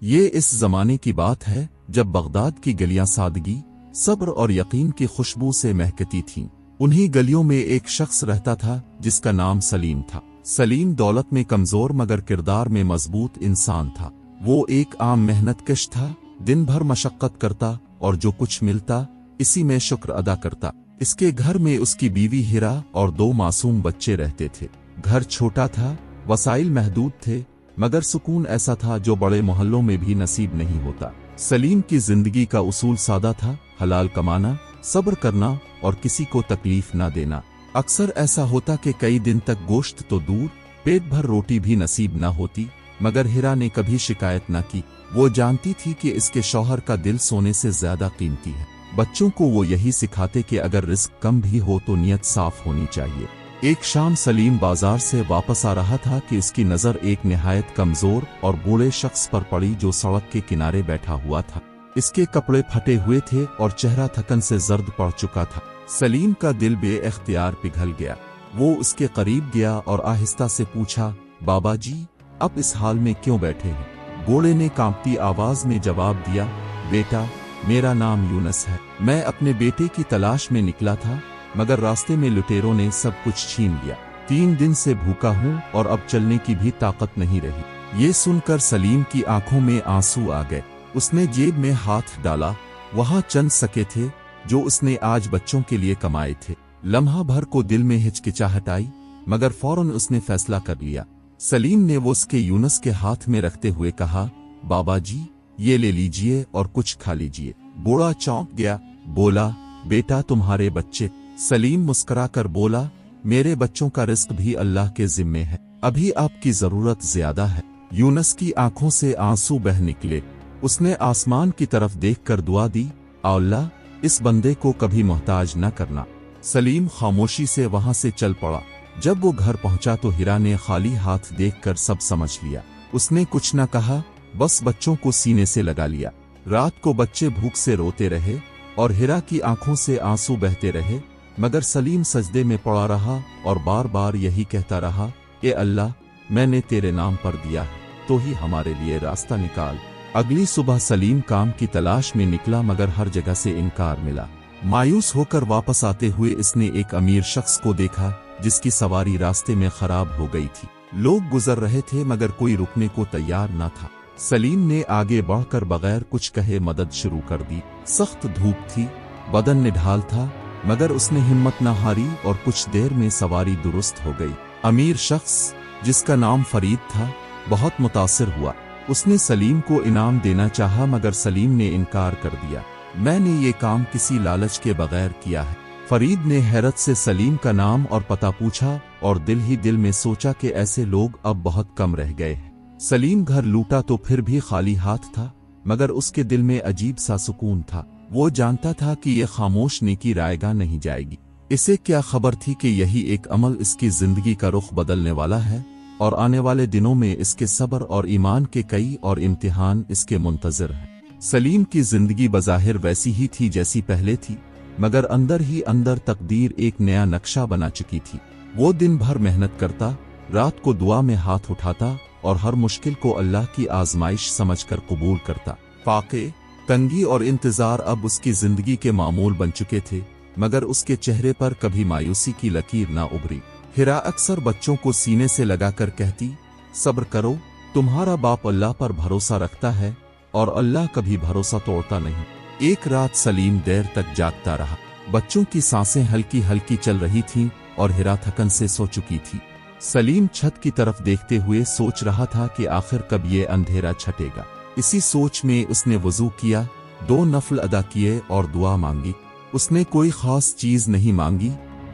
یہ اس زمانے کی بات ہے جب بغداد کی گلیاں سادگی، صبر اور یقین کی خوشبو سے مہکتی تھیں۔ انہی گلیوں میں ایک شخص رہتا تھا جس کا نام سلیم تھا۔ سلیم دولت میں کمزور مگر کردار میں مضبوط انسان تھا۔ وہ ایک عام محنت کش تھا، دن بھر مشقت کرتا اور جو کچھ ملتا اسی میں شکر ادا کرتا۔ اس کے گھر میں اس کی بیوی ہیرا اور 2 معصوم بچے رہتے تھے۔ گھر چھوٹا تھا، وسائل محدود تھے، مگر سکون ایسا تھا جو بڑے محلوں میں بھی نصیب نہیں ہوتا۔ سلیم کی زندگی کا اصول سادہ تھا، حلال کمانا، صبر کرنا اور کسی کو تکلیف نہ دینا۔ اکثر ایسا ہوتا کہ کئی دن تک گوشت تو دور، پیٹ بھر روٹی بھی نصیب نہ ہوتی، مگر ہیرا نے کبھی شکایت نہ کی۔ وہ جانتی تھی کہ اس کے شوہر کا دل سونے سے زیادہ قیمتی ہے۔ بچوں کو وہ یہی سکھاتے کہ اگر رزق کم بھی ہو تو نیت صاف ہونی چاہیے۔ ایک شام سلیم بازار سے واپس آ رہا تھا کہ اس کی نظر ایک نہایت کمزور اور بوڑھے شخص پر پڑی جو سڑک کے کنارے بیٹھا ہوا تھا۔ اس کے کپڑے پھٹے ہوئے تھے اور چہرہ تھکن سے زرد پڑ چکا تھا۔ سلیم کا دل بے اختیار پگھل گیا۔ وہ اس کے قریب گیا اور آہستہ سے پوچھا، بابا جی، اب اس حال میں کیوں بیٹھے ہیں؟ بوڑھے نے کانپتی آواز میں جواب دیا، بیٹا، میرا نام یونس ہے۔ میں اپنے بیٹے کی تلاش میں نکلا تھا، مگر راستے میں لٹیروں نے سب کچھ چھین لیا۔ 3 دن سے بھوکا ہوں اور اب چلنے کی بھی طاقت نہیں رہی۔ یہ سن کر سلیم کی آنکھوں میں آنسو آ گئے۔ اس نے جیب میں ہاتھ ڈالا، وہاں چند سکے تھے جو اس نے آج بچوں کے لیے کمائے تھے۔ لمحہ بھر کو دل میں ہچکچاہٹ آئی، مگر فوراً اس نے فیصلہ کر لیا۔ سلیم نے وہ اس کے یونس کے ہاتھ میں رکھتے ہوئے کہا، بابا جی، یہ لے لیجئے اور کچھ کھا لیجئے۔ بوڑھا چونک گیا، بولا، بیٹا، تمہارے بچے؟ سلیم مسکرا کر بولا، میرے بچوں کا رزق بھی اللہ کے ذمے ہے، ابھی آپ کی ضرورت زیادہ ہے۔ یونس کی آنکھوں سے آنسو بہہ نکلے۔ اس نے آسمان کی طرف دیکھ کر دعا دی، اے اللہ، اس بندے کو کبھی محتاج نہ کرنا۔ سلیم خاموشی سے وہاں سے چل پڑا۔ جب وہ گھر پہنچا تو ہیرا نے خالی ہاتھ دیکھ کر سب سمجھ لیا۔ اس نے کچھ نہ کہا، بس بچوں کو سینے سے لگا لیا۔ رات کو بچے بھوک سے روتے رہے اور ہیرا کی آنکھوں سے آنسو بہتے رہے، مگر سلیم سجدے میں پڑا رہا اور بار بار یہی کہتا رہا، اے اللہ، میں نے تیرے نام پر دیا ہے تو ہی ہمارے لیے راستہ نکال۔ اگلی صبح سلیم کام کی تلاش میں نکلا، مگر ہر جگہ سے انکار ملا۔ مایوس ہو کر واپس آتے ہوئے اس نے ایک امیر شخص کو دیکھا جس کی سواری راستے میں خراب ہو گئی تھی۔ لوگ گزر رہے تھے مگر کوئی رکنے کو تیار نہ تھا۔ سلیم نے آگے بڑھ کر بغیر کچھ کہے مدد شروع کر دی۔ سخت دھوپ تھی، بدن نڈھال تھا، مگر اس نے ہمت نہ ہاری اور کچھ دیر میں سواری درست ہو گئی۔ امیر شخص، جس کا نام فرید تھا، بہت متاثر ہوا۔ اس نے سلیم کو انعام دینا چاہا مگر سلیم نے انکار کر دیا، میں نے یہ کام کسی لالچ کے بغیر کیا ہے۔ فرید نے حیرت سے سلیم کا نام اور پتہ پوچھا اور دل ہی دل میں سوچا کہ ایسے لوگ اب بہت کم رہ گئے ہیں۔ سلیم گھر لوٹا تو پھر بھی خالی ہاتھ تھا، مگر اس کے دل میں عجیب سا سکون تھا۔ وہ جانتا تھا کہ یہ خاموش نیکی رائے گاں نہیں جائے گی۔ اسے کیا خبر تھی کہ یہی ایک عمل اس کی زندگی کا رخ بدلنے والا ہے، اور آنے والے دنوں میں اس کے صبر اور ایمان کے کئی اور امتحان اس کے منتظر ہیں۔ سلیم کی زندگی بظاہر ویسی ہی تھی جیسی پہلے تھی، مگر اندر ہی اندر تقدیر ایک نیا نقشہ بنا چکی تھی۔ وہ دن بھر محنت کرتا، رات کو دعا میں ہاتھ اٹھاتا اور ہر مشکل کو اللہ کی آزمائش سمجھ کر قبول کرتا۔ فاقے، تنگی اور انتظار اب اس کی زندگی کے معمول بن چکے تھے، مگر اس کے چہرے پر کبھی مایوسی کی لکیر نہ ابھری۔ ہیرا اکثر بچوں کو سینے سے لگا کر کہتی، صبر کرو، تمہارا باپ اللہ پر بھروسہ رکھتا ہے اور اللہ کبھی بھروسہ توڑتا نہیں۔ ایک رات سلیم دیر تک جاگتا رہا۔ بچوں کی سانسیں ہلکی ہلکی چل رہی تھیں اور ہیرا تھکن سے سو چکی تھی۔ سلیم چھت کی طرف دیکھتے ہوئے سوچ رہا تھا کہ آخر کب یہ اندھیرا چھٹے گا۔ اسی سوچ میں اس نے وضو کیا، 2 نفل ادا کیے اور دعا مانگی۔ اس نے کوئی خاص چیز نہیں مانگی،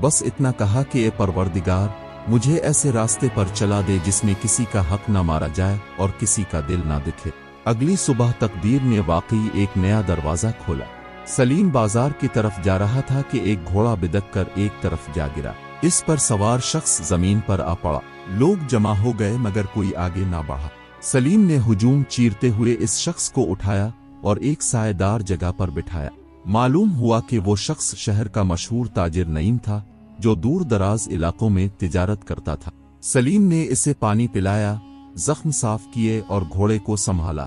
بس اتنا کہا کہ اے پروردگار، مجھے ایسے راستے پر چلا دے جس میں کسی کا حق نہ مارا جائے اور کسی کا دل نہ دکھے۔ اگلی صبح تقدیر نے واقعی ایک نیا دروازہ کھولا۔ سلیم بازار کی طرف جا رہا تھا کہ ایک گھوڑا بدک کر ایک طرف جا گرا۔ اس پر سوار شخص زمین پر آ پڑا۔ لوگ جمع ہو گئے مگر کوئی آگے نہ بڑھا۔ سلیم نے ہجوم چیرتے ہوئے اس شخص کو اٹھایا اور ایک سائے دار جگہ پر بٹھایا۔ معلوم ہوا کہ وہ شخص شہر کا مشہور تاجر نعیم تھا جو دور دراز علاقوں میں تجارت کرتا تھا۔ سلیم نے اسے پانی پلایا، زخم صاف کیے اور گھوڑے کو سنبھالا۔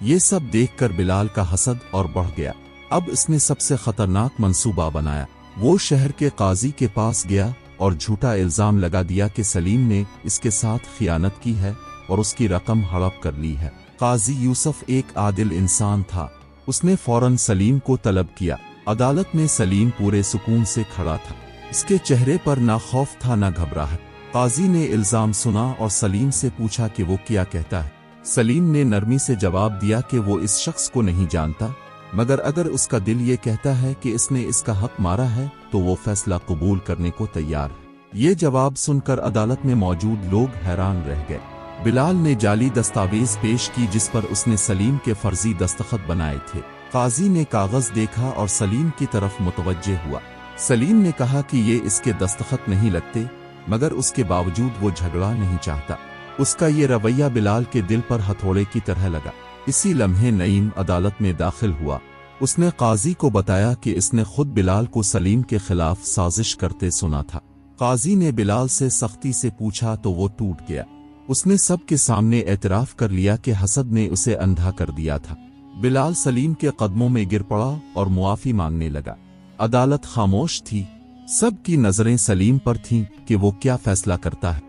یہ سب دیکھ کر بلال کا حسد اور بڑھ گیا۔ اب اس نے سب سے خطرناک منصوبہ بنایا۔ وہ شہر کے قاضی کے پاس گیا اور جھوٹا الزام لگا دیا کہ سلیم نے اس کے ساتھ خیانت کی ہے اور اس کی رقم ہڑپ کر لی ہے۔ قاضی یوسف ایک عادل انسان تھا، اس نے فوراً سلیم کو طلب کیا۔ عدالت میں سلیم پورے سکون سے کھڑا تھا، اس کے چہرے پر نہ خوف تھا نہ گھبراہٹ۔ قاضی نے الزام سنا اور سلیم سے پوچھا کہ وہ کیا کہتا ہے۔ سلیم نے نرمی سے جواب دیا کہ وہ اس شخص کو نہیں جانتا، مگر اگر اس کا دل یہ کہتا ہے کہ اس نے اس کا حق مارا ہے تو وہ فیصلہ قبول کرنے کو تیار ہے۔ یہ جواب سن کر عدالت میں موجود لوگ حیران رہ گئے۔ بلال نے جعلی دستاویز پیش کی جس پر اس نے سلیم کے فرضی دستخط بنائے تھے۔ قاضی نے کاغذ دیکھا اور سلیم کی طرف متوجہ ہوا۔ سلیم نے کہا کہ یہ اس کے دستخط نہیں لگتے، مگر اس کے باوجود وہ جھگڑا نہیں چاہتا۔ اس کا یہ رویہ بلال کے دل پر ہتھوڑے کی طرح لگا۔ اسی لمحے نعیم عدالت میں داخل ہوا۔ اس نے قاضی کو بتایا کہ اس نے خود بلال کو سلیم کے خلاف سازش کرتے سنا تھا۔ قاضی نے بلال سے سختی سے پوچھا تو وہ ٹوٹ گیا۔ اس نے سب کے سامنے اعتراف کر لیا کہ حسد نے اسے اندھا کر دیا تھا۔ بلال سلیم کے قدموں میں گر پڑا اور معافی مانگنے لگا۔ عدالت خاموش تھی، سب کی نظریں سلیم پر تھیں کہ وہ کیا فیصلہ کرتا ہے۔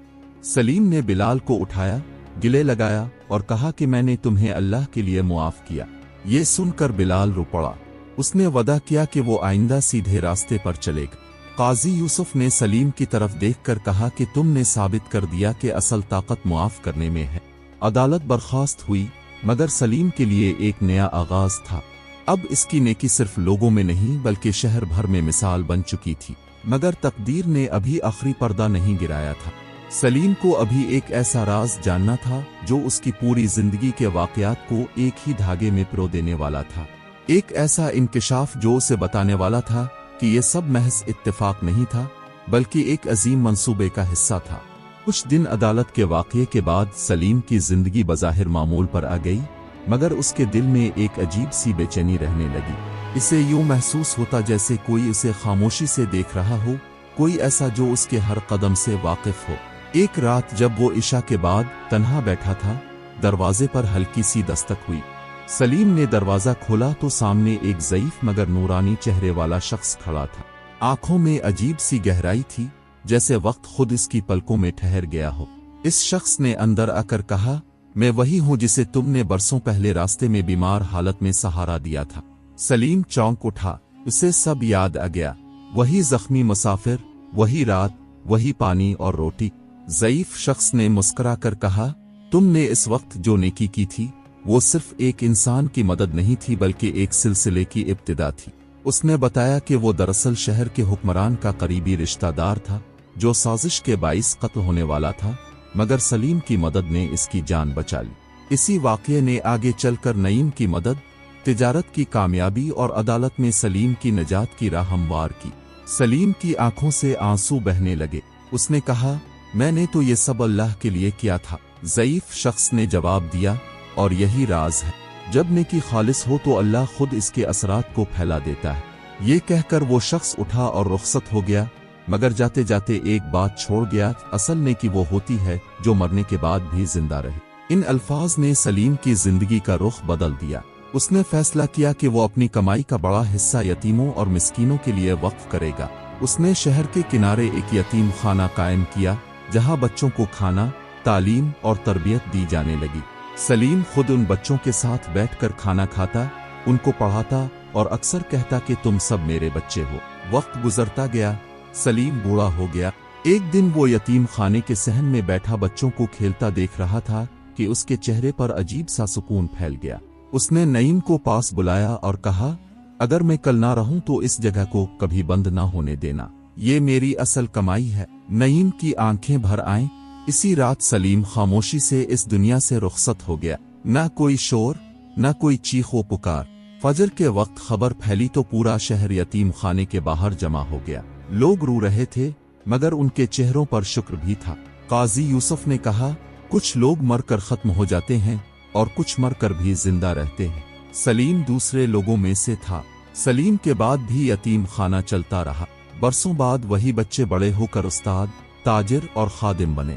سلیم نے بلال کو اٹھایا، گلے لگایا اور کہا کہ میں نے تمہیں اللہ کے لیے معاف کیا۔ یہ سن کر بلال رو پڑا۔ اس نے وعدہ کیا کہ وہ آئندہ سیدھے راستے پر چلے گا۔ قاضی یوسف نے سلیم کی طرف دیکھ کر کہا کہ تم نے ثابت کر دیا کہ اصل طاقت معاف کرنے میں ہے۔ عدالت برخاست ہوئی، مگر سلیم کے لیے ایک نیا آغاز تھا۔ اب اس کی نیکی صرف لوگوں میں نہیں بلکہ شہر بھر میں مثال بن چکی تھی۔ مگر تقدیر نے ابھی آخری پردہ نہیں گرایا تھا۔ سلیم کو ابھی ایک ایسا راز جاننا تھا جو اس کی پوری زندگی کے واقعات کو ایک ہی دھاگے میں پرو دینے والا تھا۔ ایک ایسا انکشاف جو اسے بتانے والا تھا کہ یہ سب محض اتفاق نہیں تھا بلکہ ایک عظیم منصوبے کا حصہ تھا۔ کچھ دن عدالت کے واقعے کے بعد سلیم کی زندگی بظاہر معمول پر آ گئی، مگر اس کے دل میں ایک عجیب سی بے چینی رہنے لگی۔ اسے یوں محسوس ہوتا جیسے کوئی اسے خاموشی سے دیکھ رہا ہو، کوئی ایسا جو اس کے ہر قدم سے واقف ہو۔ ایک رات جب وہ عشاء کے بعد تنہا بیٹھا تھا، دروازے پر ہلکی سی دستک ہوئی۔ سلیم نے دروازہ کھولا تو سامنے ایک ضعیف مگر نورانی چہرے والا شخص کھڑا تھا۔ آنکھوں میں عجیب سی گہرائی تھی، جیسے وقت خود اس کی پلکوں میں ٹھہر گیا ہو۔ اس شخص نے اندر آ کر کہا، میں وہی ہوں جسے تم نے برسوں پہلے راستے میں بیمار حالت میں سہارا دیا تھا۔ سلیم چونک اٹھا، اسے سب یاد آ گیا، وہی زخمی مسافر، وہی رات، وہی پانی اور روٹی۔ ضعیف شخص نے مسکرا کر کہا، تم نے اس وقت جو نیکی کی تھی وہ صرف ایک انسان کی مدد نہیں تھی بلکہ ایک سلسلے کی ابتدا تھی۔ اس نے بتایا کہ وہ دراصل شہر کے حکمران کا قریبی رشتہ دار تھا جو سازش کے باعث قتل ہونے والا تھا، مگر سلیم کی مدد نے اس کی جان بچا لی۔ اسی واقعے نے آگے چل کر نعیم کی مدد، تجارت کی کامیابی اور عدالت میں سلیم کی نجات کی راہ ہموار کی۔ سلیم کی آنکھوں سے آنسو بہنے لگے۔ اس نے کہا، میں نے تو یہ سب اللہ کے لیے کیا تھا۔ ضعیف شخص نے جواب دیا، اور یہی راز ہے، جب نیکی خالص ہو تو اللہ خود اس کے اثرات کو پھیلا دیتا ہے۔ یہ کہہ کر وہ شخص اٹھا اور رخصت ہو گیا، مگر جاتے جاتے ایک بات چھوڑ گیا، اصل نیکی وہ ہوتی ہے جو مرنے کے بعد بھی زندہ رہے۔ ان الفاظ نے سلیم کی زندگی کا رخ بدل دیا۔ اس نے فیصلہ کیا کہ وہ اپنی کمائی کا بڑا حصہ یتیموں اور مسکینوں کے لیے وقف کرے گا۔ اس نے شہر کے کنارے ایک یتیم خانہ قائم کیا جہاں بچوں کو کھانا، تعلیم اور تربیت دی جانے لگی۔ سلیم خود ان بچوں کے ساتھ بیٹھ کر کھانا کھاتا، ان کو پڑھاتا اور اکثر کہتا کہ تم سب میرے بچے ہو۔ وقت گزرتا گیا، سلیم بوڑھا ہو گیا۔ ایک دن وہ یتیم خانے کے صحن میں بیٹھا بچوں کو کھیلتا دیکھ رہا تھا کہ اس کے چہرے پر عجیب سا سکون پھیل گیا۔ اس نے نعیم کو پاس بلایا اور کہا، اگر میں کل نہ رہوں تو اس جگہ کو کبھی بند نہ ہونے دینا، یہ میری اصل کمائی ہے۔ نعیم کی آنکھیں بھر آئیں۔ اسی رات سلیم خاموشی سے اس دنیا سے رخصت ہو گیا۔ نہ کوئی شور، نہ کوئی چیخ و پکار۔ فجر کے وقت خبر پھیلی تو پورا شہر یتیم خانے کے باہر جمع ہو گیا۔ لوگ رو رہے تھے، مگر ان کے چہروں پر شکر بھی تھا۔ قاضی یوسف نے کہا، کچھ لوگ مر کر ختم ہو جاتے ہیں اور کچھ مر کر بھی زندہ رہتے ہیں۔ سلیم دوسرے لوگوں میں سے تھا۔ سلیم کے بعد بھی یتیم خانہ چلتا رہا۔ برسوں بعد وہی بچے بڑے ہو کر استاد، تاجر اور خادم بنے۔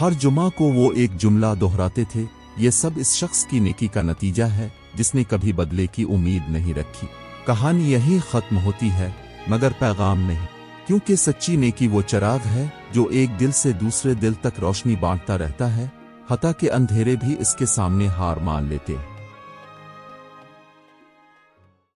ہر جمعہ کو وہ ایک جملہ دہراتے تھے، یہ سب اس شخص کی نیکی کا نتیجہ ہے جس نے کبھی بدلے کی امید نہیں رکھی۔ کہانی یہی ختم ہوتی ہے، مگر پیغام نہیں، کیونکہ سچی نیکی وہ چراغ ہے جو ایک دل سے دوسرے دل تک روشنی بانٹتا رہتا ہے، حتیٰ کہ اندھیرے بھی اس کے سامنے ہار مان لیتے ہیں۔